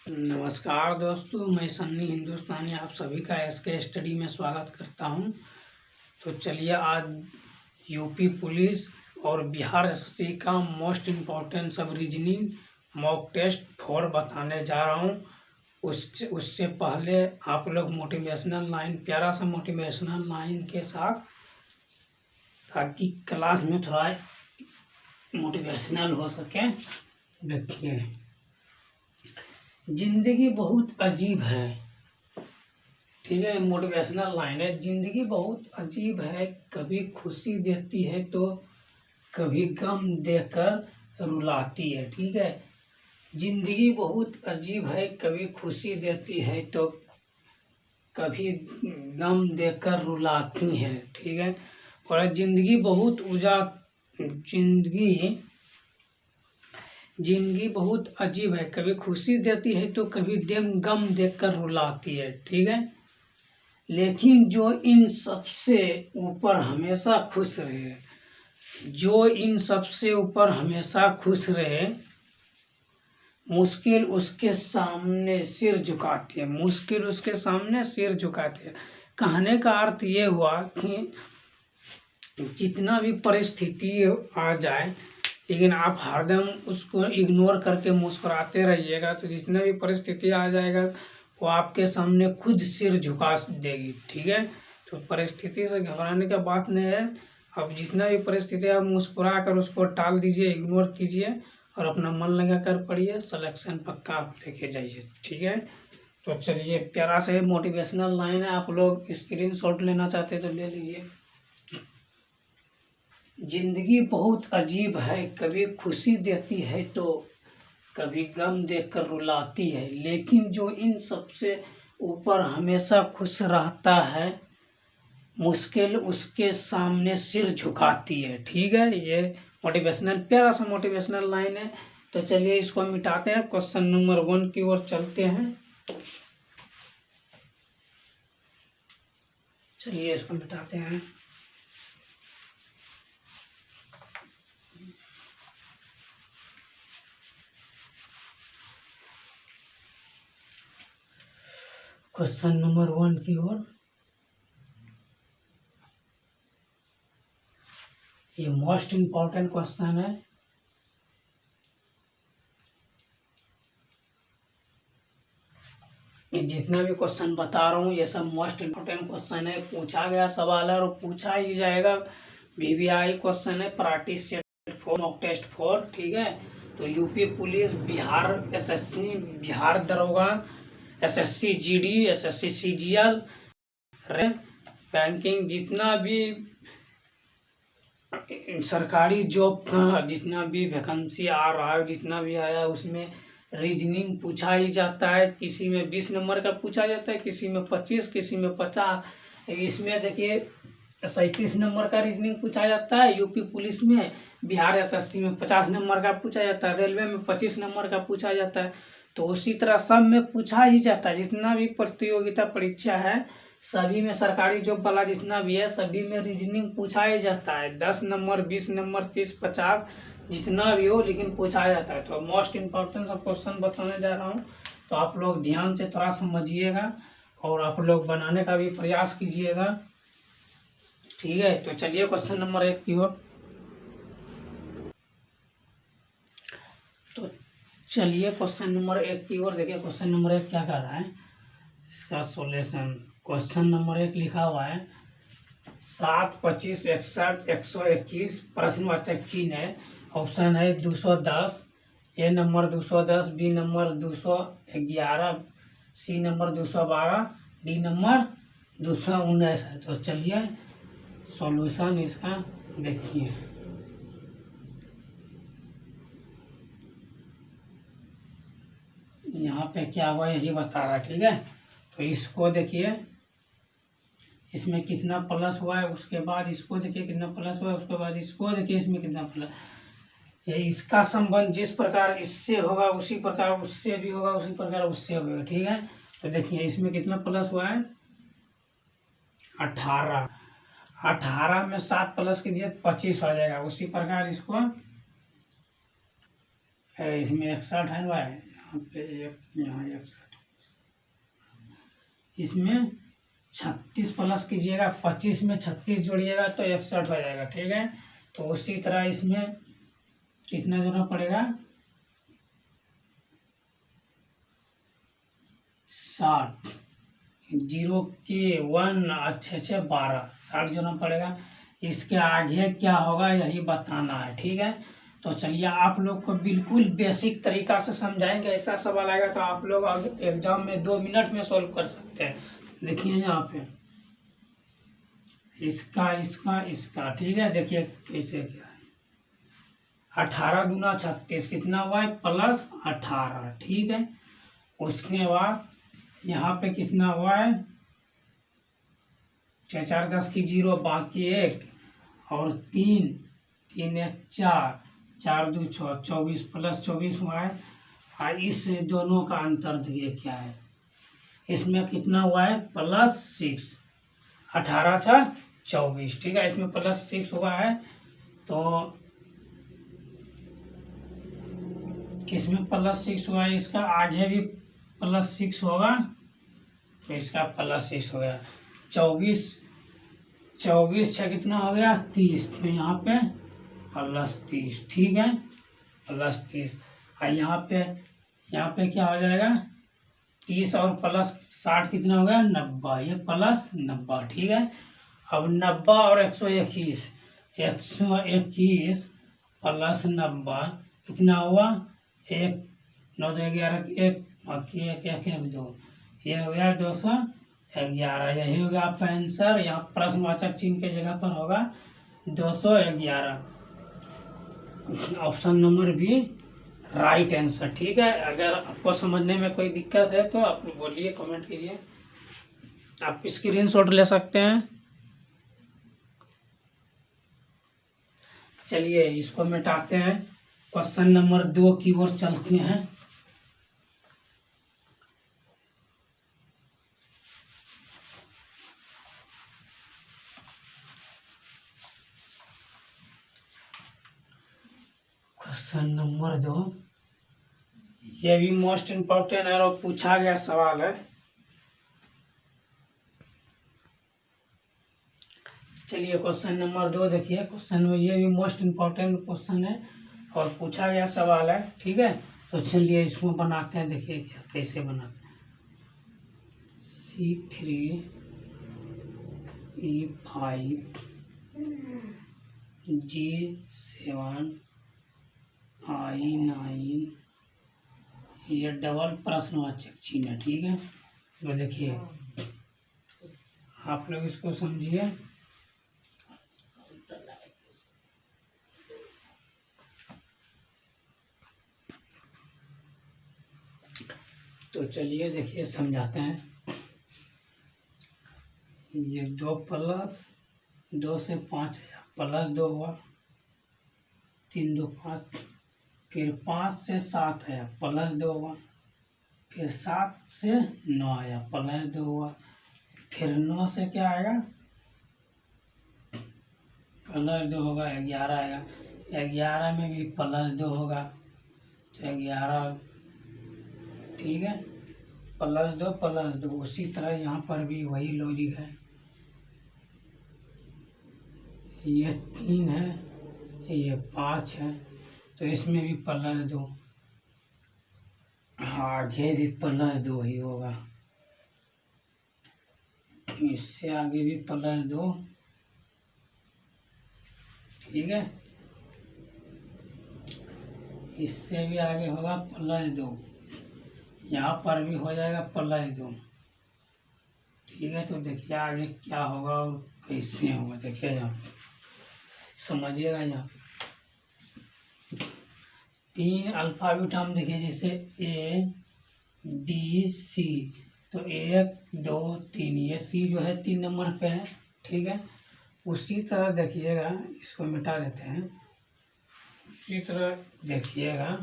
नमस्कार दोस्तों, मैं सन्नी हिंदुस्तानी आप सभी का एसके स्टडी में स्वागत करता हूं। तो चलिए आज यूपी पुलिस और बिहार एसएससी का मोस्ट इम्पोर्टेंट सब रीजनिंग मॉक टेस्ट 4 बताने जा रहा हूं। उससे पहले आप लोग मोटिवेशनल लाइन, प्यारा सा मोटिवेशनल लाइन के साथ, ताकि क्लास में थोड़ा मोटिवेशनल हो सके। देखिए, जिंदगी बहुत अजीब है। ठीक है, मोटिवेशनल लाइन है। जिंदगी बहुत अजीब है, कभी खुशी देती है तो कभी गम देकर रुलाती है। ठीक है, जिंदगी बहुत अजीब है, कभी खुशी देती है तो कभी गम देकर रुलाती है। ठीक है, और जिंदगी बहुत अजीब है, कभी खुशी देती है तो कभी गम देकर रुलाती है। ठीक है, लेकिन जो इन सबसे ऊपर हमेशा खुश रहे, मुश्किल उसके सामने सिर झुकाती है। कहने का अर्थ ये हुआ कि जितना भी परिस्थिति आ जाए, लेकिन आप हरदम उसको इग्नोर करके मुस्कुराते रहिएगा, तो जितना भी परिस्थिति आ जाएगा वो आपके सामने खुद सिर झुका देगी। ठीक है, तो परिस्थिति से घबराने का बात नहीं है। अब जितना भी परिस्थिति आप मुस्कुरा कर उसको टाल दीजिए, इग्नोर कीजिए और अपना मन लगा कर पढ़िए, सिलेक्शन पक्का आप लेके जाइए। ठीक है, तो चलिए, प्यारा से मोटिवेशनल लाइन है, आप लोग स्क्रीनशॉट लेना चाहते तो ले लीजिए। जिंदगी बहुत अजीब है, कभी खुशी देती है तो कभी गम देकर रुलाती है, लेकिन जो इन सबसे ऊपर हमेशा खुश रहता है, मुश्किल उसके सामने सिर झुकाती है। ठीक है, ये मोटिवेशनल, प्यारा सा मोटिवेशनल लाइन है। तो चलिए इसको मिटाते हैं, क्वेश्चन नंबर 1 की ओर चलते हैं। चलिए इसको मिटाते हैं। क्वेश्चन नंबर 1 की ओर, ये मोस्ट इम्पोर्टेंट क्वेश्चन है। ये जितना भी क्वेश्चन बता रहा हूँ ये सब मोस्ट इम्पोर्टेंट क्वेश्चन है, पूछा गया सवाल है और पूछा ही जाएगा। वीवीआई क्वेश्चन है, प्रैक्टिस सेट 4 मॉक टेस्ट 4। ठीक है, तो UP police, Bihar SSC, Bihar दरोगा, SSC GD, SSC CGL, banking, जितना भी सरकारी जॉब का जितना भी वैकेंसी आ रहा है, जितना भी आया, उसमें रीजनिंग पूछा ही जाता है। किसी में 20 नंबर का पूछा जाता है, किसी में 25, किसी में 50। इसमें देखिए 37 नंबर का रीजनिंग पूछा जाता है यूपी पुलिस में। बिहार एसएससी में 50 नंबर का पूछा जाता है, रेलवे में 25 नंबर का पूछा जाता है। तो उसी तरह सब में पूछा ही जाता है। जितना भी प्रतियोगिता परीक्षा है सभी में, सरकारी जॉब वाला जितना भी है सभी में रीजनिंग पूछा ही जाता है। 10 नंबर, 20 नंबर, 30, 50 जितना भी हो, लेकिन पूछा जाता है। तो मोस्ट इम्पोर्टेंट सब क्वेश्चन बताने जा रहा हूँ, तो आप लोग ध्यान से थोड़ा समझिएगा और आप लोग बनाने का भी प्रयास कीजिएगा। ठीक है, तो चलिए क्वेश्चन नंबर 1 की ओर। तो चलिए क्वेश्चन नंबर 1 की ओर देखिए, क्वेश्चन नंबर 1 क्या कर रहा है, इसका सॉल्यूशन। क्वेश्चन नंबर 1 लिखा हुआ है 7, 25, 61, 121, प्रश्नवाचक चिन्ह है। ऑप्शन है 210, A number 210, B number 211, C number 212, D number 219 है। तो चलिए सॉल्यूशन इसका देखिए। यहाँ पे क्या हुआ यही बता रहा है। ठीक है, तो इसको देखिए, इसमें कितना प्लस हुआ है, उसके बाद इसको देखिए कितना प्लस हुआ है, उसके बाद इसको देखिए इसमें कितना प्लस। ये इसका संबंध जिस प्रकार इससे होगा उसी प्रकार उससे भी होगा, उसी प्रकार उससे होगा। ठीक है, तो देखिए इसमें कितना प्लस हुआ है, 18। 18 में 7 प्लस कीजिए 25 हो जाएगा। उसी प्रकार इसको इसमें 61 है, यहाँ पे एक, यहाँ 61, इसमें 36 प्लस कीजिएगा, 25 में 36 जोड़िएगा तो 61 हो जाएगा, ठीक है। तो उसी तरह इसमें कितना जोड़ना पड़ेगा, 60, 0 के 1 अच्छे 12, 60 जोड़ना पड़ेगा। इसके आगे क्या होगा यही बताना है, ठीक है। तो चलिए आप लोग को बिल्कुल बेसिक तरीका से समझाएंगे, ऐसा सवाल आएगा तो आप लोग एग्जाम में 2 मिनट में सॉल्व कर सकते हैं। देखिए यहाँ पे इसका इसका इसका, ठीक है। देखिए कैसे क्या है, 18 दूना 36 कितना हुआ है, प्लस 18, ठीक है। उसके बाद यहाँ पे कितना हुआ है, 4 4 10 की 0, बाकी 1 और 3 3 1 4 4 2 6, 24 प्लस 24 हुआ है। और इस दोनों का अंतर देखिए क्या है, इसमें कितना हुआ है, +6, 18 था 24, ठीक है। इसमें +6 हुआ है, तो किसमें +6 हुआ है, इसका आगे भी +6 होगा, तो इसका +6 हो गया। 24 24 6 कितना हो गया, 30, तो यहाँ पे +30, ठीक है, +30। और यहाँ पे क्या हो जाएगा, 30 और +60 कितना हो गया, 90, ये +90, ठीक है। अब 90 और 121, 121 + 90 कितना हुआ, 1 9 2 11 1, बाकी 1 1 1 2, ये हो गया 211, यही हो गया आपका आंसर। यहाँ प्रश्नवाचक चिन्ह के जगह पर होगा 211, option number B right answer, ठीक है। अगर आपको समझने में कोई दिक्कत है तो आप बोलिए, कमेंट कीजिए, आप स्क्रीनशॉट ले सकते हैं। चलिए इसको मिटाते हैं, क्वेश्चन नंबर 2 की ओर चलते हैं। क्वेश्चन नंबर 2, ये भी मोस्ट इम्पोर्टेंट है और पूछा गया सवाल है। चलिए क्वेश्चन नंबर 2 देखिए, क्वेश्चन में ये भी मोस्ट इम्पोर्टेंट क्वेश्चन है और पूछा गया सवाल है, ठीक है। तो चलिए इसको बनाते हैं, देखिए क्या कैसे बनाते हैं। C3 E5 G7 I9, ये डबल प्रश्नवाचक चिन्ह है, ठीक है। तो देखिए आप लोग इसको समझिए। तो चलिए देखिए समझाते हैं। ये 2 + 2 से 5 +2 हुआ, 3 2 5, फिर 5 से 7 है +2 हुआ, फिर 7 से 9 आया +2 हुआ, फिर 9 से क्या आएगा, +2 होगा, 11 आएगा, 11 में भी +2 होगा, तो 11, ठीक है, +2 उसी तरह यहाँ पर भी वही लॉजिक है। ये 3 है, ये 5 है, तो इसमें भी +2, आगे भी +2 ही होगा, इससे आगे भी +2, ठीक है, इससे भी आगे होगा +2, यहाँ पर भी हो जाएगा +2, ठीक है। तो देखिए आगे क्या होगा और कैसे होगा, देखिए यहाँ समझिएगा। यहाँ 3 अल्फाबेट हम देखिए, जैसे ABC, तो 1 2 3, ये C जो है 3 नंबर पे है, ठीक है। उसी तरह देखिएगा, इसको मिटा देते हैं, उसी तरह देखिएगा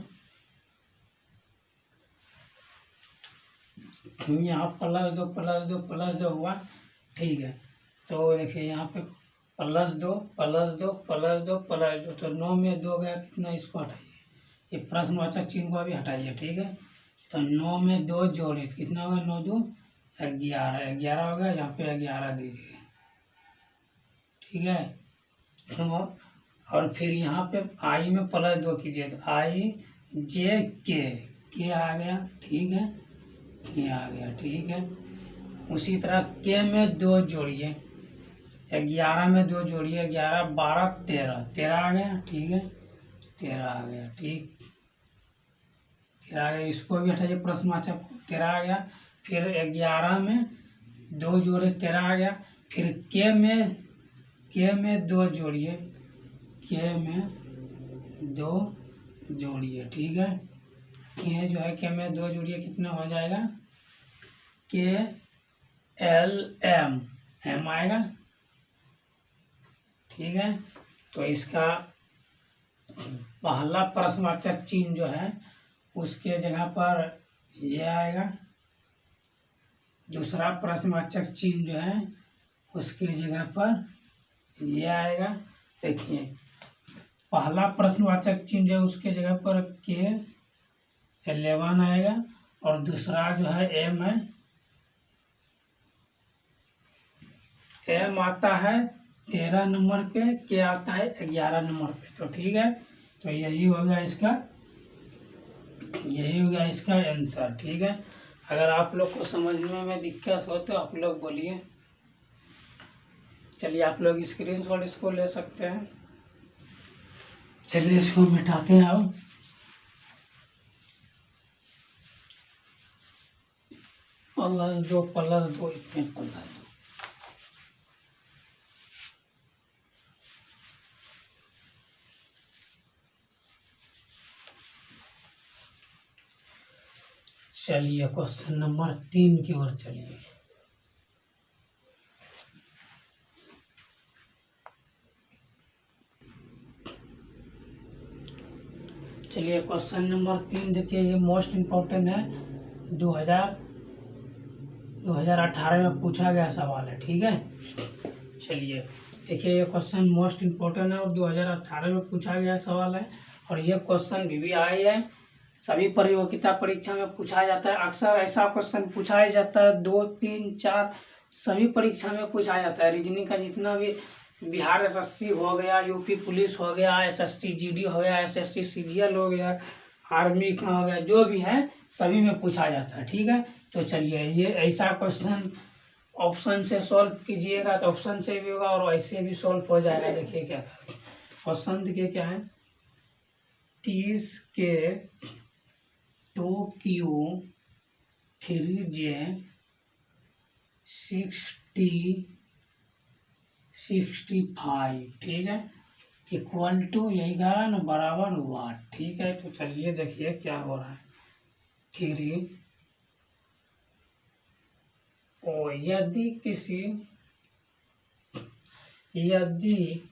यहाँ +2 हुआ, ठीक है। तो देखिए यहाँ पे +2, तो 9 में 2 गया कितना, इसको हटाइए, ये प्रश्नवाचक चिन्ह को भी हटाइए, ठीक है। तो 9 में 2 जोड़े तो कितना होगा, 9 2 11, 11 हो गया, यहाँ पे 11 दीजिए, ठीक है। तो और फिर यहाँ पे आई में +2 कीजिए, तो आई जे के आ गया, ठीक है, के आ गया, ठीक है। उसी तरह के में 2 जोड़िए, 11 में 2 जोड़िए, 11 12 13, 13 आ गया, ठीक है, 13 आ गया, ठीक, 13 आ गया। इसको भी हटाइए प्रश्नवाचक को, 13 आ गया। फिर 11 में 2 जोड़े, 13 आ गया। फिर के में 2 जोड़िए, के में 2 जोड़िए, ठीक है। के जो है, के में 2 जोड़िए, कितना हो जाएगा, के एल एम आएगा, ठीक है। तो इसका पहला प्रश्नवाचक चिन्ह जो है उसके जगह पर ये आएगा, दूसरा प्रश्नवाचक चिन्ह जो है उसके जगह पर ये आएगा। देखिए, पहला प्रश्नवाचक चिन्ह जो है उसके जगह पर के 11 आएगा, और दूसरा जो है एम है, एम आता है 13 नंबर पे, के आता है 11 नंबर पे। तो ठीक है, तो यही हो गया इसका आंसर, ठीक है। अगर आप लोग को समझने में दिक्कत हो तो आप लोग बोलिए। चलिए, आप लोग स्क्रीनशॉट इसको ले सकते हैं। चलिए, इसको मिटाते हैं अब। +2 इसमें +2। चलिए, क्वेश्चन नंबर 3 की ओर चलिए। चलिए, क्वेश्चन नंबर 3 देखिए, ये मोस्ट इम्पोर्टेंट है, 2018 में पूछा गया सवाल है, ठीक है। चलिए, देखिए, ये क्वेश्चन मोस्ट इम्पोर्टेंट है और 2018 में पूछा गया सवाल है। और ये क्वेश्चन भी आए है, सभी प्रतियोगिता परीक्षा में पूछा जाता है। अक्सर ऐसा क्वेश्चन पूछा जाता है, 2 3 4 सभी परीक्षा में पूछा जाता है। रीजनिंग का जितना भी बिहार एसएससी हो गया, यूपी पुलिस हो गया, एसएसटी जीडी हो गया, एसएसटी सीजीएल हो गया, आर्मी का हो गया, जो भी है सभी में पूछा जाता है, ठीक है। तो चलिए, ये ऐसा क्वेश्चन ऑप्शन से सॉल्व कीजिएगा तो ऑप्शन से भी होगा और ऐसे भी सॉल्व हो जाएगा। देखिए क्या क्वेश्चन, देखिए क्या है, 30 के 2Q 3J 65, ठीक है, इक्वल टू, यही कहा ना, बराबर वाट, ठीक है। तो चलिए, देखिए क्या हो रहा है, 3 ओ यदि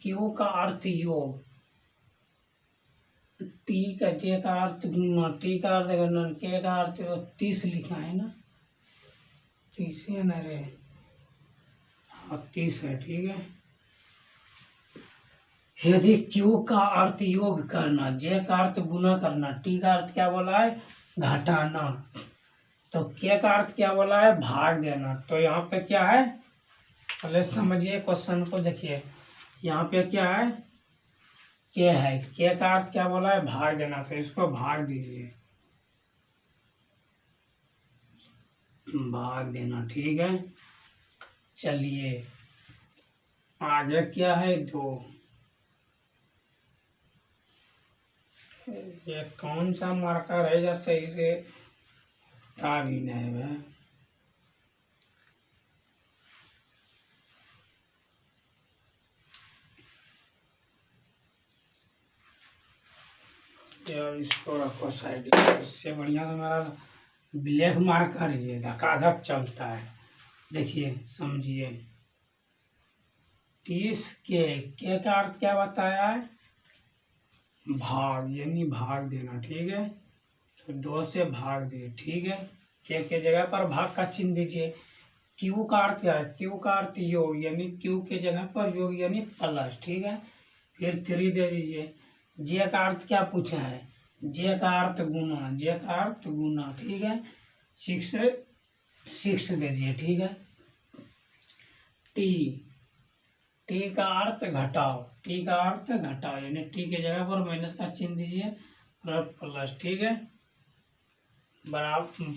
Q का अर्थ योग, टी का, जे का अर्थ गुना, टी का अर्थ गुणन, के का अर्थ 30 लिखा है ना, 30 है ना रे, हाँ 30 है, ठीक है। यदि Q का अर्थ योग करना, जे का अर्थ गुना करना, टी का अर्थ क्या बोला है, घटाना, तो के का अर्थ क्या बोला है, भाग देना। तो यहाँ पे क्या है, पहले समझिए क्वेश्चन को। देखिए, यहाँ पे क्या है, के है, के का अर्थ क्या बोला है, भाग देना, तो इसको भाग दीजिए, भाग देना, ठीक है। चलिए, आगे क्या है, 2, ये कौन सा मार्कर है जो सही से था भी नहीं है, यार इसको रखो साइड, इससे बढ़िया तो मेरा ब्लैक मार्कर ये धकाधक चलता है। देखिए, समझिए, 30 के का अर्थ क्या बताया है, भाग, यानी भाग देना, ठीक है। तो 2 से भाग दिए, ठीक है। के जगह पर भाग का चिन्ह दीजिए। क्यू का अर्थ क्या है, क्यू का अर्थ योग, यानी क्यू के जगह पर योग यानी प्लस, ठीक है। फिर 3 दे दीजिए। जे का अर्थ क्या पूछा है, जे का अर्थ गुना, जे का अर्थ गुना, ठीक है। 6 दीजिए, ठीक है। टी, टी का अर्थ घटाओ, टी का अर्थ घटाओ, यानी टी की जगह पर माइनस का चिन्ह दीजिए और प्लस, ठीक है, बराबर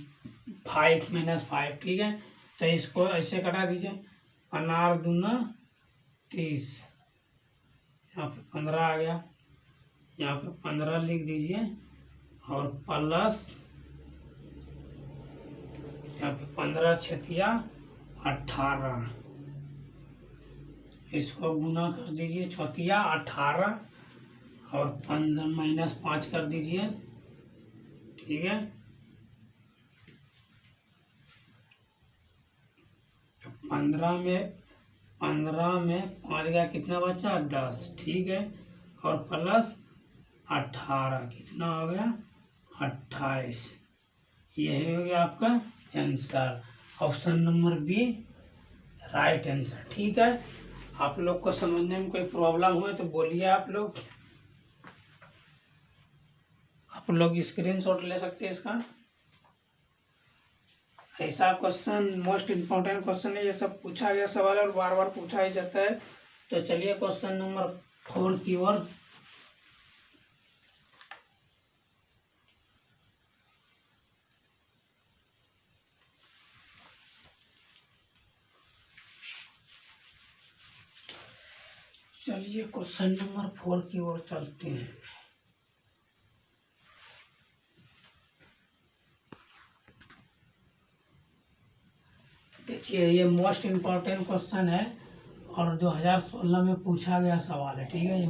5 - 5, ठीक है। तो इसको ऐसे कटा दीजिए, अनार दूना 30, यहाँ पे 15 आ गया, यहाँ पे 15 लिख दीजिए और प्लस यहाँ पे 15 छतिया 18, इसको गुना कर दीजिए, छतिया 18 और 15 - 5 कर दीजिए, ठीक है। 15 में 5 गया, कितना बचा 10, ठीक है, और प्लस 18 कितना हो गया 28। यही हो गया आपका answer, option number B right answer, ठीक है। आप लोग को समझने में कोई प्रॉब्लम हो तो बोलिए, आप लोग स्क्रीनशॉट ले सकते हैं इसका। ऐसा क्वेश्चन मोस्ट इम्पोर्टेंट क्वेश्चन है, ये सब पूछा गया सवाल और बार बार पूछा ही जाता है। तो चलिए क्वेश्चन नंबर 4 की ओर। चलिए क्वेश्चन नंबर 4 की ओर चलते हैं। देखिए ये मोस्ट इम्पोर्टेंट क्वेश्चन है और 2016 में पूछा गया सवाल है, ठीक है। ये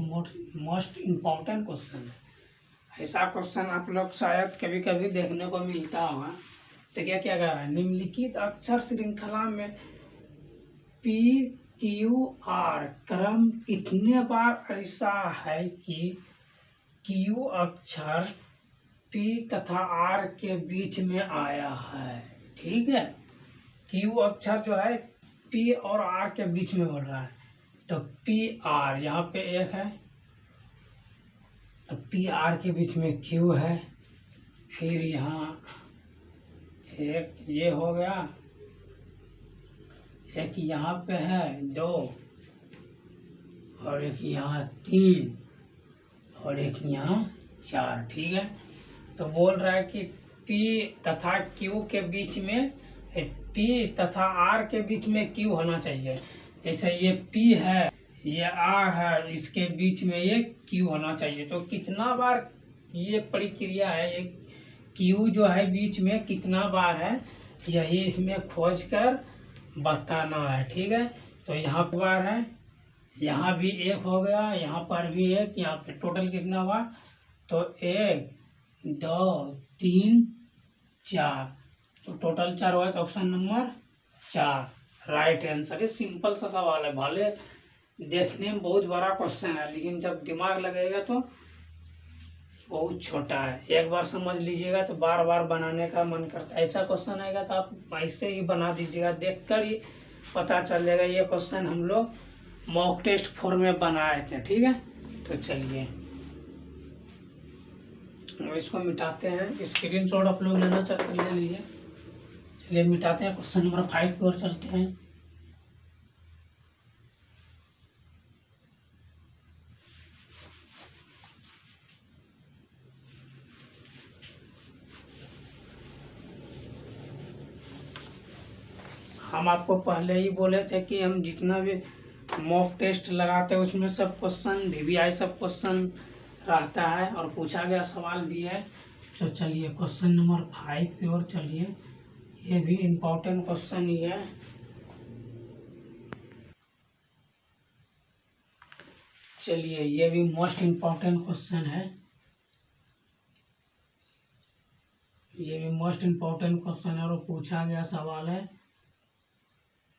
मोस्ट इम्पोर्टेंट क्वेश्चन है। ऐसा क्वेश्चन आप लोग शायद कभी कभी देखने को मिलता होगा। तो क्या क्या कर रहा है, निम्नलिखित अक्षर श्रृंखला में पी क्यू आर क्रम कितने बार ऐसा है कि क्यू अक्षर पी तथा आर के बीच में आया है, ठीक है। क्यू अक्षर जो है पी और आर के बीच में बढ़ रहा है, तो पी आर यहाँ पे एक है, तो पी आर के बीच में क्यू है, फिर यहाँ एक ये हो गया, एक यहाँ पे है 2 और एक यहाँ 3 और एक यहाँ 4, ठीक है। तो बोल रहा है कि P तथा Q के बीच में, P तथा R के बीच में Q होना चाहिए। जैसे ये P है, ये R है, इसके बीच में ये Q होना चाहिए। तो कितना बार ये प्रक्रिया है, ये Q जो है बीच में कितना बार है, यही इसमें खोज कर बताना है, ठीक है। तो यहाँ पर बार है, यहाँ भी एक हो गया, यहाँ पर भी एक, यहाँ पे टोटल कितना हुआ, तो 1 2 3 4, तो टोटल 4 हुआ। तो ऑप्शन नंबर 4 राइट आंसर। ये सिंपल सा सवाल है, भले देखने में बहुत बड़ा क्वेश्चन है, लेकिन जब दिमाग लगेगा तो बहुत छोटा है। एक बार समझ लीजिएगा तो बार बार बनाने का मन करता है। ऐसा क्वेश्चन आएगा तो आप ऐसे ही बना दीजिएगा, देखकर ही पता चल जाएगा। ये क्वेश्चन हम लोग मॉक टेस्ट 4 में बनाए थे, ठीक है। तो चलिए इसको मिटाते हैं, स्क्रीनशॉट आप लोग लेना चाहते ले लीजिए। चलिए मिटाते हैं, क्वेश्चन नंबर 5 की ओर चलते हैं। हम आपको पहले ही बोले थे कि हम जितना भी मॉक टेस्ट लगाते हैं उसमें सब क्वेश्चन VVI सब क्वेश्चन रहता है और पूछा गया सवाल भी है। तो चलिए क्वेश्चन नंबर 5 की ओर चलिए, ये भी इम्पोर्टेंट क्वेश्चन ही है। चलिए ये भी मोस्ट इम्पोर्टेंट क्वेश्चन है, ये भी मोस्ट इम्पोर्टेंट क्वेश्चन है और पूछा गया सवाल है,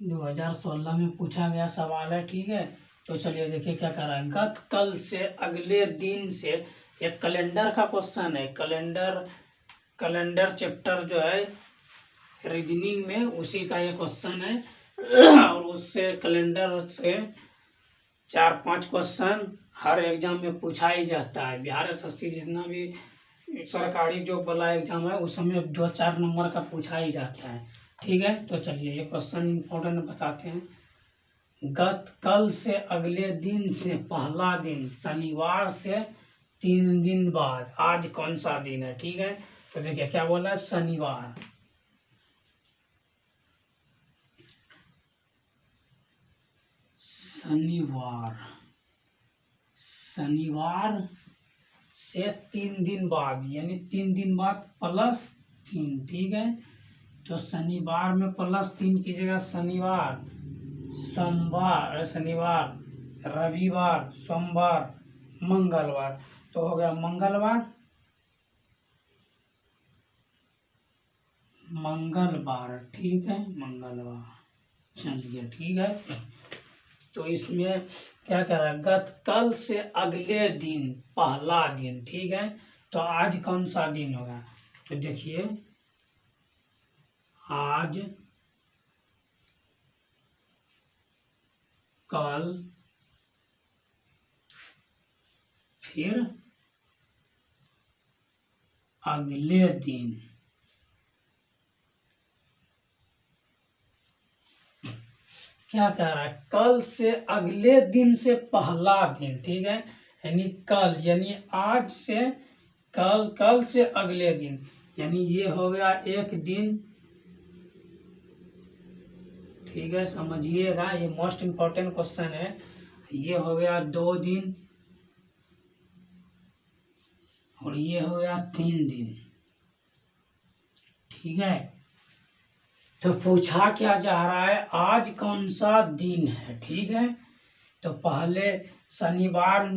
2016 में पूछा गया सवाल है, ठीक है। तो चलिए देखिए क्या कर रहा है, गत कल से अगले दिन से, एक कैलेंडर का क्वेश्चन है। कैलेंडर चैप्टर जो है रीजनिंग में उसी का ये क्वेश्चन है और उससे कैलेंडर से 4-5 क्वेश्चन हर एग्जाम में पूछा ही जाता है। बिहार SSC जितना भी सरकारी जॉब वाला एग्जाम है उसमें 2-4 नंबर का पूछा ही जाता है। ठीक है, तो चलिए ये क्वेश्चन इम्पोर्टेंट बताते हैं। गत कल से अगले दिन से पहला दिन, शनिवार से 3 दिन बाद आज कौन सा दिन है। ठीक है, तो देखिए क्या बोला है, शनिवार। शनिवार शनिवार से 3 दिन बाद, यानी 3 दिन बाद +3। ठीक है, तो शनिवार में +3 कीजिएगा, शनिवार, सोमवार, शनिवार, रविवार, सोमवार, मंगलवार, तो हो गया मंगलवार। ठीक है, मंगलवार। चलिए ठीक है, तो इसमें क्या कह रहा है, गत कल से अगले दिन पहला दिन। ठीक है, तो आज कौन सा दिन होगा, तो देखिए आज, कल, फिर अगले दिन। क्या कह रहा है, कल से अगले दिन से पहला दिन। ठीक है, यानी कल, यानी आज से कल, कल से अगले दिन, यानी ये हो गया एक दिन। ठीक है, समझिएगा, ये मोस्ट इम्पोर्टेंट क्वेश्चन है। ये हो गया 2 दिन और ये हो गया 3 दिन। ठीक है, तो पूछा क्या जा रहा है, आज कौन सा दिन है। ठीक है, तो पहले शनिवार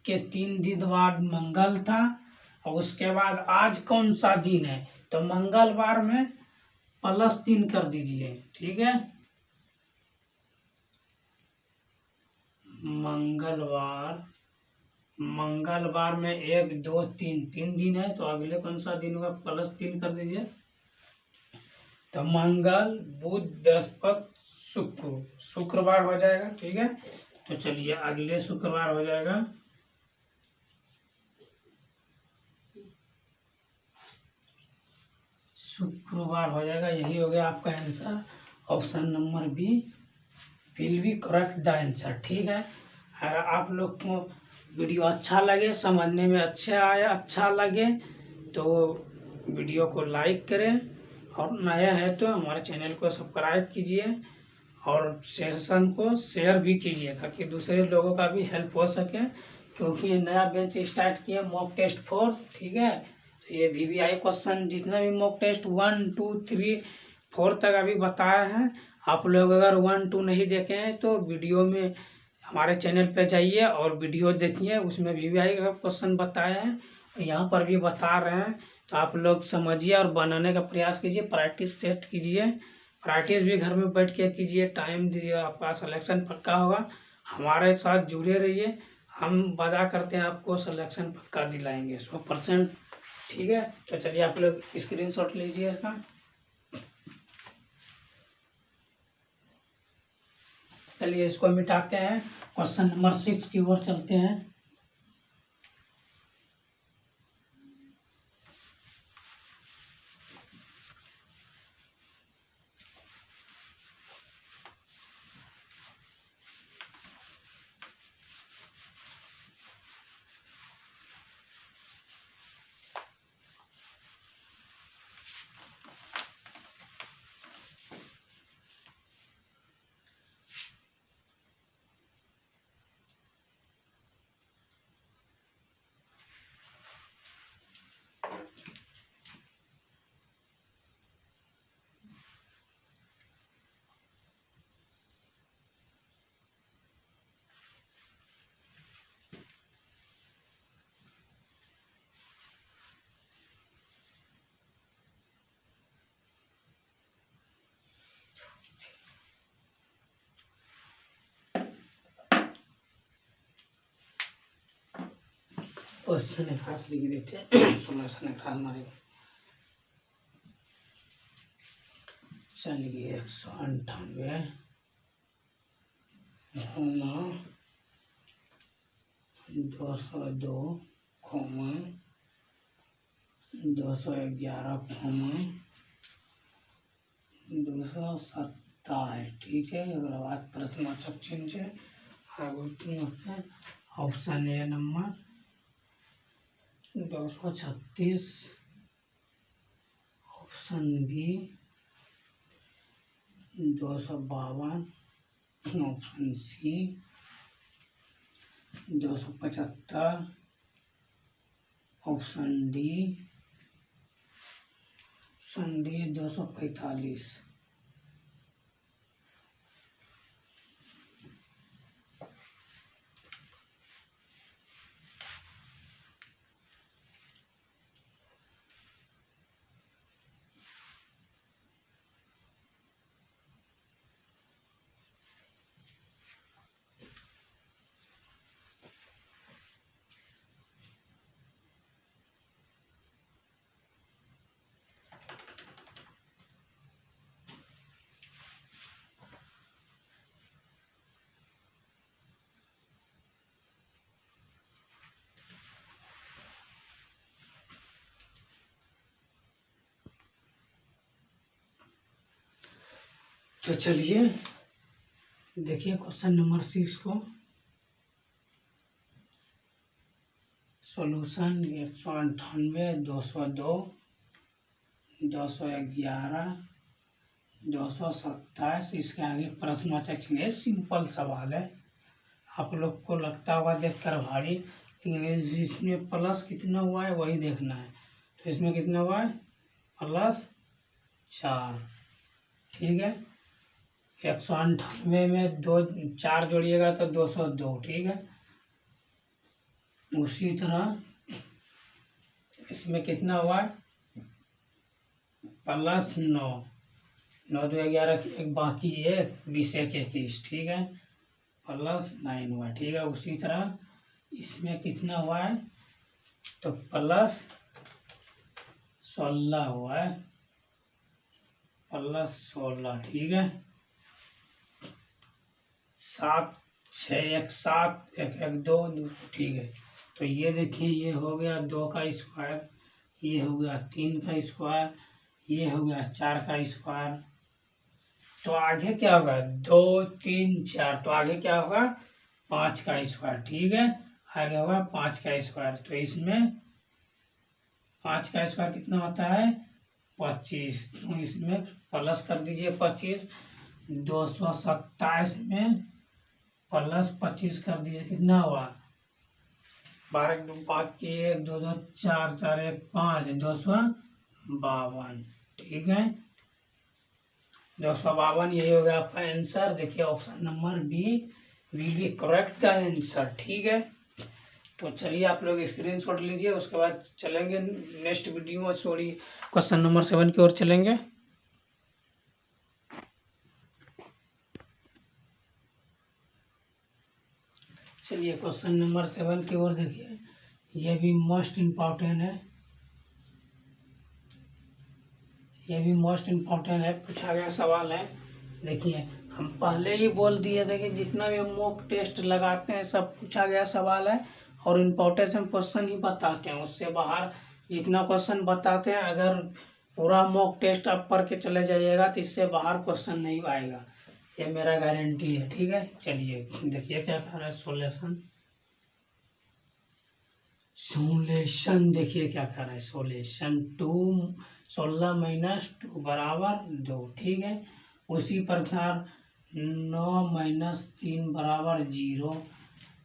के 3 दिन बाद मंगल था, और उसके बाद आज कौन सा दिन है, तो मंगलवार में +3 कर दीजिए। ठीक है, मंगलवार में 1 2 3 दिन है, तो अगले कौन सा दिन होगा, +3 कर दीजिए। तो मंगल, बुध, बृहस्पति, शुक्रवार हो जाएगा। ठीक है, तो चलिए अगले शुक्रवार हो जाएगा यही हो गया आपका answer. Option number B will be correct the answer. ठीक है, अगर आप लोग को वीडियो अच्छा लगे, समझने में अच्छा लगे, तो वीडियो को लाइक करें, और नया है तो हमारे चैनल को सब्सक्राइब कीजिए, और सेशन को शेयर भी कीजिए, ताकि दूसरे लोगों का भी हेल्प हो सके, क्योंकि ये नया बैच स्टार्ट किए मॉक टेस्ट 4। ठीक है, तो ये VVI क्वेश्चन जितना भी मॉक टेस्ट 1 2 3 4 तक अभी बताया है, आप लोग अगर 1 2 नहीं देखे हैं तो वीडियो में हमारे चैनल पे जाइए और वीडियो देखिए, उसमें VVI का क्वेश्चन बताया है, यहाँ पर भी बता रहे हैं, तो आप लोग समझिए और बनाने का प्रयास कीजिए, प्रैक्टिस टेस्ट कीजिए, प्रैक्टिस भी घर में बैठ के कीजिए, टाइम दीजिए, आपका सिलेक्शन पक्का होगा। हमारे साथ जुड़े रहिए, हम वादा करते हैं आपको सिलेक्शन पक्का दिलाएंगे 100%। ठीक है, तो चलिए आप लोग स्क्रीनशॉट लीजिए इसका। चलिए इसको मिटाते हैं, क्वेश्चन नंबर 6 की ओर चलते हैं। क्वेश्चन खास लिख देते हैं, सॉल्यूशन खास हमारे। चलिए 198 गुना 202, 211 कॉमा 227, ठीक है। अगर बात प्रश्नवाचक चिन्ह से आगे option A number 236, option B 252, option C 275, option D 245। तो चलिए देखिए क्वेश्चन नंबर 6 को। सॉल्यूशन 198, 202, 211, 227। इसके आगे प्रश्नवाचक चिन्ह। सिंपल सवाल है, आप लोग को लगता होगा देखकर भारी, लेकिन जिसमें प्लस कितना हुआ है वही देखना है। तो इसमें कितना हुआ है +4, ठीक है। 198 में 4 जोड़िएगा तो 202, ठीक है। उसी तरह इसमें कितना हुआ है +9, 9 2 11, एक बाकी 1, 20 1 21, ठीक है। +9 हुआ, ठीक है। उसी तरह इसमें कितना हुआ है तो +16 हुआ है, +16, ठीक है। 7 6 1 7 1 1 2 2, ठीक है। तो ये देखिए, ये हो गया 2 का स्क्वायर, ये हो गया 3 का स्क्वायर, ये हो गया 4 का स्क्वायर। तो आगे क्या होगा 2 3 4, तो आगे क्या होगा 5 का स्क्वायर, ठीक है। आगे होगा 5 का स्क्वायर। तो इसमें 5 का स्क्वायर कितना होता है 25, तो इसमें प्लस कर दीजिए 25। 227 में +25 कर दीजिए, कितना हुआ 12 2 5 की 1 2 2 4 4 1 5, 252, ठीक है। 252 यही हो गया आपका आंसर। देखिए option number B will be correct the answer, ठीक है। तो चलिए आप लोग स्क्रीनशॉट लीजिए, उसके बाद चलेंगे नेक्स्ट वीडियो में, सॉरी क्वेश्चन नंबर 7 की ओर चलेंगे। चलिए क्वेश्चन नंबर 7 की ओर देखिए, ये भी मोस्ट इम्पॉर्टेंट है, ये भी मोस्ट इम्पॉर्टेंट है, पूछा गया सवाल है। देखिए हम पहले ही बोल दिए थे कि जितना भी हम मॉक टेस्ट लगाते हैं सब पूछा गया सवाल है और इम्पोर्टेंट क्वेश्चन ही बताते हैं। उससे बाहर जितना क्वेश्चन बताते हैं, अगर पूरा मॉक टेस्ट आप पढ़ के चले जाइएगा तो इससे बाहर क्वेश्चन नहीं आएगा, ये मेरा गारंटी है, ठीक है। चलिए देखिए क्या कह रहा है सोल्यूशन। सोल्यूशन देखिए क्या कह रहा है, सोल्यूशन 16 - 2 = 2, ठीक है। उसी प्रकार 9 - 3 = 0,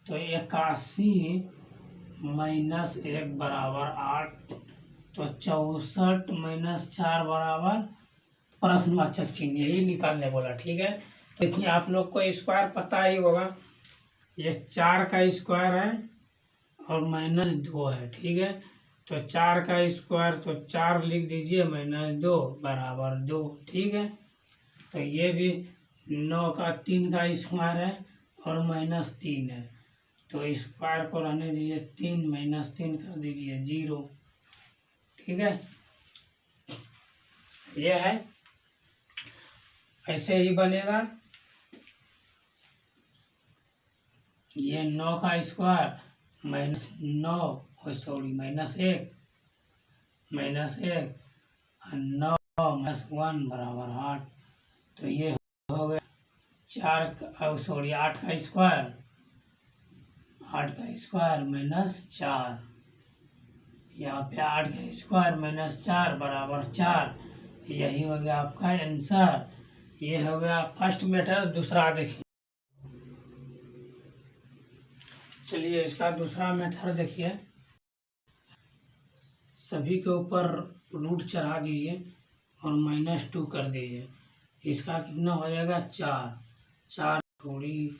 तो 81 - 1 = 8, तो 64 - 4 = प्रश्नवाचक चिन्ह, यही निकालने बोला, ठीक है। देखिए आप लोग को स्क्वायर पता ही होगा, ये 4 का स्क्वायर है और -2 है, ठीक है। तो 4 का स्क्वायर, तो 4 लिख दीजिए -2 = 2, ठीक है। तो ये भी 9 का 3 का स्क्वायर है और -3 है, तो स्क्वायर को रहने दीजिए 3 - 3 कर दीजिए 0, ठीक है। ये है, ऐसे ही बनेगा। ये 9 का स्क्वायर -9 -1 -1 और 9 -1 बराबर 8। तो ये हो गया 8 का स्क्वायर, -4। यहाँ पे 8 का स्क्वायर -4 बराबर 4। यही हो गया आपका आंसर। ये हो गया फर्स्ट मेथड। दूसरा देखिए, चलिए इसका दूसरा मेथड देखिए। सभी के ऊपर रूट चढ़ा दीजिए और -2 कर दीजिए। इसका कितना हो जाएगा 4, 4 थोड़ी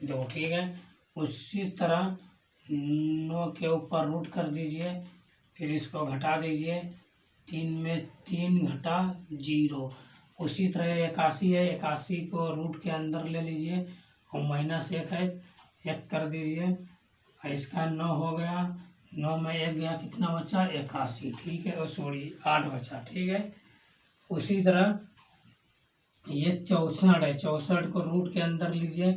2, ठीक है। उसी तरह 9 के ऊपर रूट कर दीजिए, फिर इसको घटा दीजिए। 3 में 3 घटा 0। उसी तरह 81 है, 81 को रूट के अंदर ले लीजिए और -1 है, 1 कर दीजिए। इसका 9 हो गया, 9 में 1 गया, कितना बचा 81, ठीक है। और सॉरी 8 बचा, ठीक है। उसी तरह ये 64 है, 64 को रूट के अंदर लीजिए,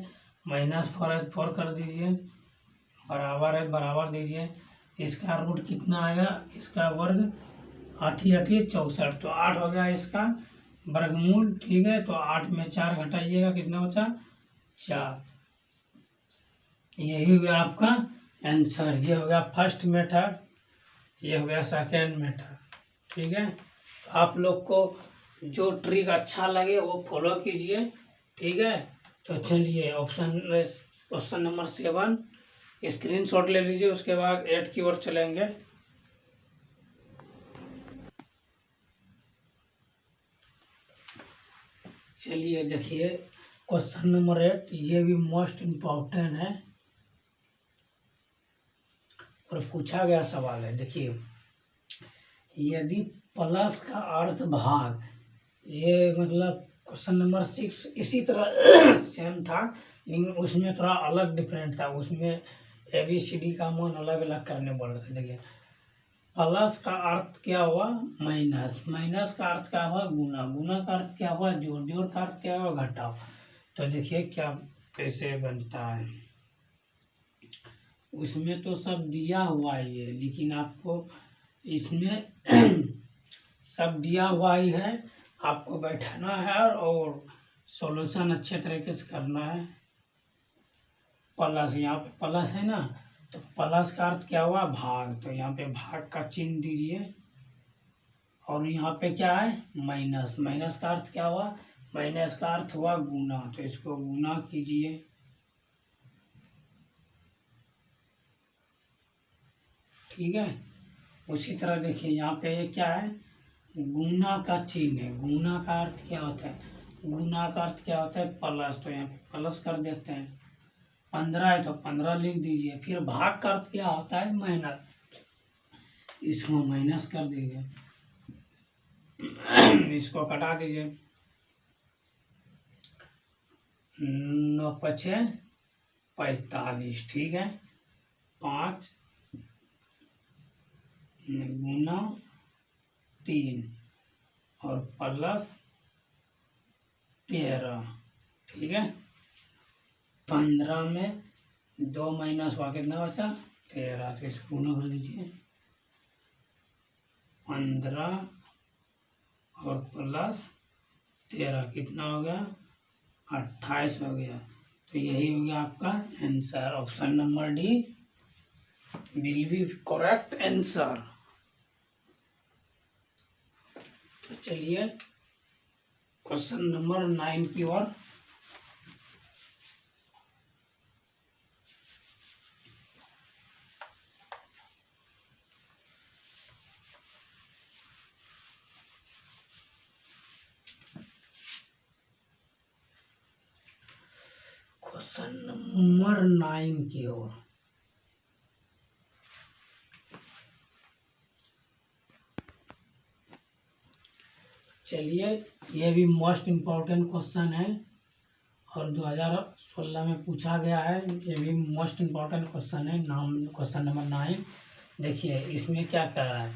-4 है, 4 कर दीजिए, बराबर है, बराबर दीजिए। इसका रूट कितना आएगा, इसका वर्ग 8 64, तो 8 हो गया इसका वर्गमूल, ठीक है। तो 8 में 4 घटाइएगा, कितना बचा 4। यही हो गया आपका आंसर। ये हो गया फर्स्ट मेथड, ये हो गया सेकेंड मेथड, ठीक है। तो आप लोग को जो ट्रिक अच्छा लगे वो फॉलो कीजिए, ठीक है। तो चलिए क्वेश्चन नंबर 7 स्क्रीनशॉट ले लीजिए, उसके बाद 8 की ओर चलेंगे। चलिए देखिए क्वेश्चन नंबर 8, ये भी मोस्ट इम्पोर्टेंट है और पूछा गया सवाल है। देखिए, यदि प्लस का अर्थ भाग, ये मतलब क्वेश्चन नंबर 6 इसी तरह सेम था, लेकिन उसमें थोड़ा अलग डिफरेंट था। उसमें ABCD का मान अलग अलग करने बोल रहे थे। देखिए, प्लस का अर्थ क्या हुआ माइनस, माइनस का अर्थ क्या हुआ गुना, गुना का अर्थ क्या हुआ जोड़, जोड़ का अर्थ क्या हुआ घटाव। तो देखिए क्या कैसे बनता है। उसमें तो सब दिया हुआ ही है, लेकिन आपको इसमें सब दिया हुआ ही है, आपको बैठाना है और सॉल्यूशन अच्छे तरीके से करना है। प्लस, यहाँ पे प्लस है ना, तो प्लस का अर्थ क्या हुआ भाग, तो यहाँ पे भाग का चिन्ह दीजिए। और यहाँ पे क्या है माइनस, माइनस का अर्थ क्या हुआ, माइनस का अर्थ हुआ गुना, तो इसको गुना कीजिए, ठीक है। उसी तरह देखिए यहाँ पे ये क्या है गुना का चिन्ह है। गुना का अर्थ क्या होता है, गुना का अर्थ क्या होता है प्लस, तो यहाँ पे प्लस कर देते हैं। 15 है तो 15 लिख दीजिए। फिर भाग का अर्थ क्या होता है माइनस, इसको माइनस कर दीजिए, इसको कटा दीजिए। 9 पचे 45, ठीक है। 5 गुना 3 और प्लस 13, ठीक है। 15 में 2 माइनस हुआ, कितना बचा 13, तो इसको गुना कर दीजिए। 15 और प्लस 13 कितना हो गया 28 हो गया। तो यही हो गया आपका answer. Option number D will be correct answer. तो चलिए क्वेश्चन नंबर 9 की ओर। क्वेश्चन नंबर 9 की ओर। चलिए ये भी मोस्ट इम्पोर्टेंट क्वेश्चन है और 2016 में पूछा गया है। ये भी मोस्ट इम्पोर्टेंट क्वेश्चन है, नाम क्वेश्चन नंबर 9। देखिए इसमें क्या कह रहा है,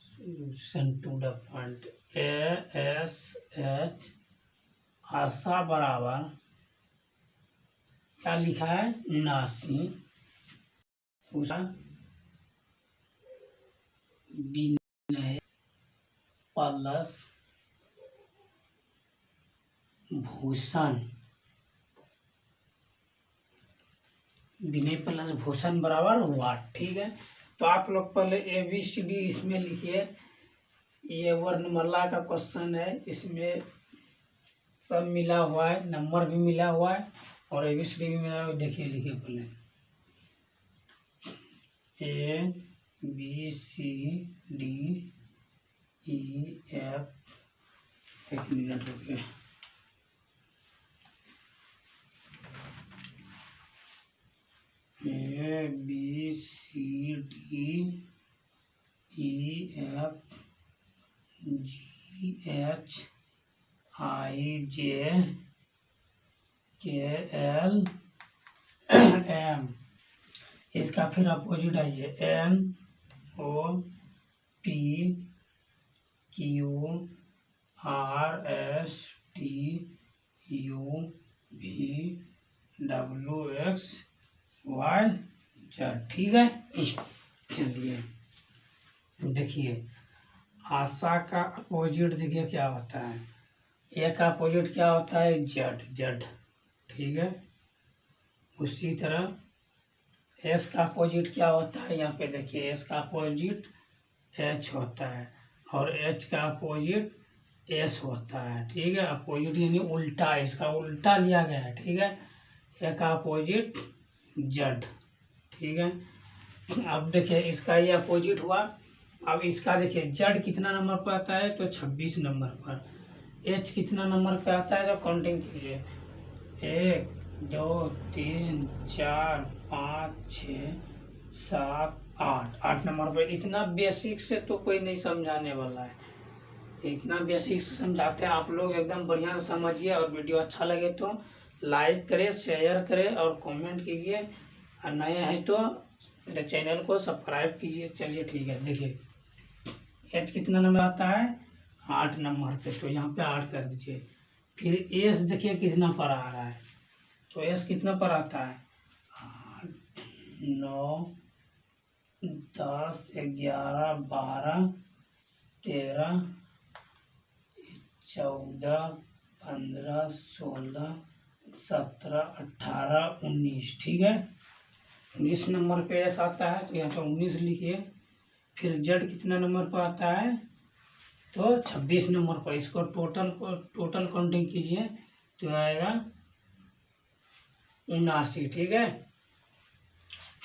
solution to the point ASH Asha बराबर क्या लिखा है 79, विनय प्लस भूषण, विनय प्लस भूषण बराबर वाट। ठीक है, तो आप लोग पहले ABCD इसमें लिखिए। ये वर्णमाला का क्वेश्चन है, इसमें सब मिला हुआ है, नंबर भी मिला हुआ है और ABCD भी मिला हुआ है। देखिए लिखिए पहले ABCDEF, एक मिनट रुकिए। ABCDEFGHIJKLM, इसका फिर अपोजिट आइए NOPQRSTUVWXYZ। ठीक है, चलिए देखिए आशा का अपोजिट देखिए क्या होता है। ए का अपोजिट क्या होता है? जेड। ठीक है, उसी तरह एस का अपोजिट क्या होता है? यहाँ पे देखिए एस का अपोजिट एच होता है और एच का अपोजिट एस होता है। ठीक है, अपोजिट यानी उल्टा, इसका उल्टा लिया गया है। ठीक है, ए का अपोजिट जेड। ठीक है, अब देखिए इसका ये अपोजिट हुआ। अब इसका देखिए जेड कितना नंबर पर आता है? तो 26 नंबर पर। एच कितना नंबर पे आता है? तो काउंटिंग कीजिए 1 2 3 4 5 6 7 8 नंबर पे। इतना बेसिक से तो कोई नहीं समझाने वाला है, इतना बेसिक से समझाते हैं आप लोग, एकदम बढ़िया से समझिए। और वीडियो अच्छा लगे तो लाइक करें, शेयर करें और कमेंट कीजिए, और नए हैं तो मेरे चैनल को सब्सक्राइब कीजिए। चलिए ठीक है, देखिए एच कितना नंबर आता है? 8 नंबर पे, तो यहाँ पे 8 कर दीजिए। फिर एस देखिए कितना पर आ रहा है? तो एस कितना पर आता है? 8 9 10 11 12 13 14 15 16 17 18 19। ठीक है, 19 नंबर पे एस आता है, तो यहाँ पे 19 लिखिए। फिर जेड कितना नंबर पर आता है? तो 26 नंबर पर। इसको टोटल काउंटिंग कीजिए तो आएगा 79। ठीक है,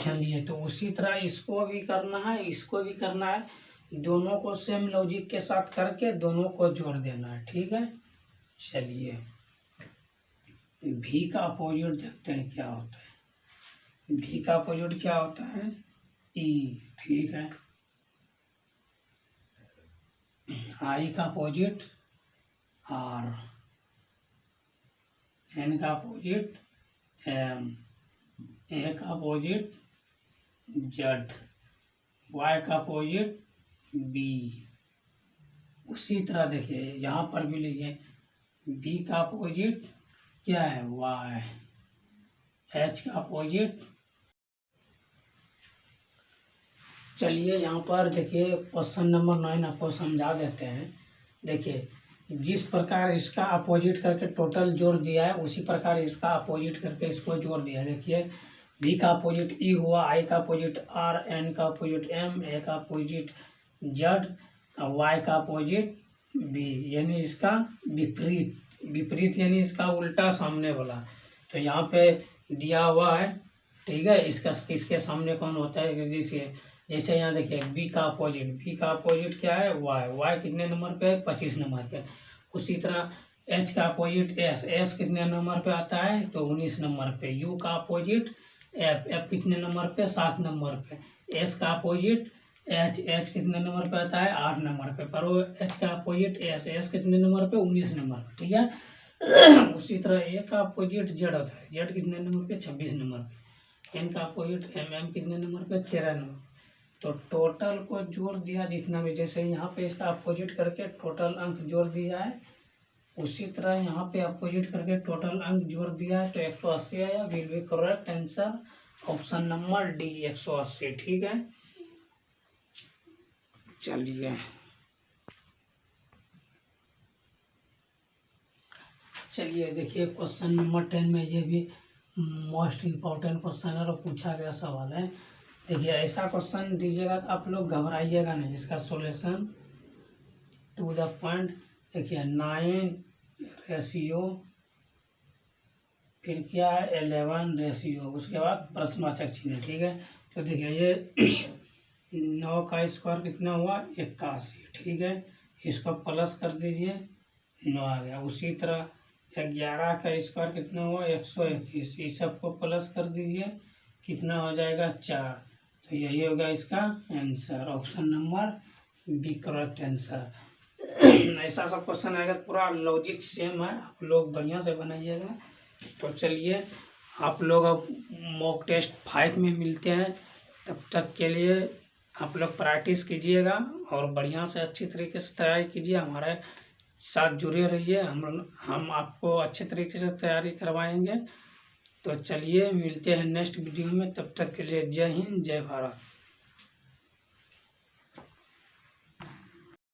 चलिए तो उसी तरह इसको भी करना है, इसको भी करना है। दोनों को सेम लॉजिक के साथ करके दोनों को जोड़ देना है। ठीक है, चलिए भी का अपोजिट देखते हैं क्या होता है। भी का अपोजिट क्या होता है? ई। ठीक है, आई का अपोजिट आर, एन का अपोजिट एम, ए का अपोजिट जेड, वाई का अपोजिट बी। उसी तरह देखिए यहाँ पर भी लीजिए, बी का अपोजिट क्या है? वाई। एच का अपोजिट, चलिए यहाँ पर देखिए क्वेश्चन नंबर 9 आपको समझा देते हैं। देखिए जिस प्रकार इसका अपोजिट करके टोटल जोड़ दिया है, उसी प्रकार इसका अपोजिट करके इसको जोड़ दिया है। देखिए बी का अपोजिट ई हुआ, आई का अपोजिट आर, एन का अपोजिट एम, ए का अपोजिट जेड, वाई का अपोजिट बी, यानी इसका विपरीत यानी इसका उल्टा सामने वाला। तो यहाँ पे दिया हुआ है। ठीक है, इसका इसके सामने कौन होता है? जैसे यहाँ देखिए बी का अपोजिट क्या है? वाई कितने नंबर पे है? 25 नंबर पे। उसी तरह एच का अपोजिट एस कितने नंबर पे आता है? तो 19 नंबर पे। यू का अपोजिट एफ कितने नंबर पे? 7 नंबर पे। एस का अपोजिट एच कितने नंबर पे आता है? 8 नंबर पे। पर वो एच का अपोजिट एस कितने नंबर पे? 19 नंबर पे। ठीक है, उसी तरह ए का अपोजिट जेड होता है, जेड कितने नंबर पे? 26 नंबर पे। एन का अपोजिट एम कितने नंबर पे? 13 नंबर। तो टोटल को जोड़ दिया जितना भी, जैसे यहाँ पे इसका अपोजिट करके टोटल अंक जोड़ दिया है, उसी तरह यहाँ पे अपोजिट करके टोटल अंक जोड़ दिया है, तो 180 आया। Will be correct answer option number D, 180। ठीक है, चलिए देखिए क्वेश्चन नंबर 10 में ये भी मोस्ट इम्पोर्टेंट क्वेश्चन है और पूछा गया सवाल है। देखिए ऐसा क्वेश्चन दीजिएगा तो आप लोग घबराइएगा नहीं, इसका सॉल्यूशन टू द पॉइंट। देखिए 9 फिर क्या है 11 उसके बाद प्रश्नवाचक चिन्ह। ठीक है, तो देखिए ये 9 का स्क्वायर कितना हुआ 81। ठीक है, इसको प्लस कर दीजिए 9 आ गया। उसी तरह 11 का स्क्वायर कितना हुआ 121, इस सबको प्लस कर दीजिए कितना हो जाएगा 4। तो यही होगा इसका answer, option number B correct answer. ऐसा सब क्वेश्चन आएगा, पूरा लॉजिक सेम है, आप लोग बढ़िया से बनाइएगा। तो चलिए आप लोग अब मॉक टेस्ट 5 में मिलते हैं, तब तक के लिए आप लोग प्रैक्टिस कीजिएगा और बढ़िया से अच्छी तरीके से तैयारी कीजिए। हमारे साथ जुड़े रहिए, हम आपको अच्छे तरीके से तैयारी करवाएंगे। तो चलिए मिलते हैं नेक्स्ट वीडियो में, तब तक के लिए जय हिंद जय भारत।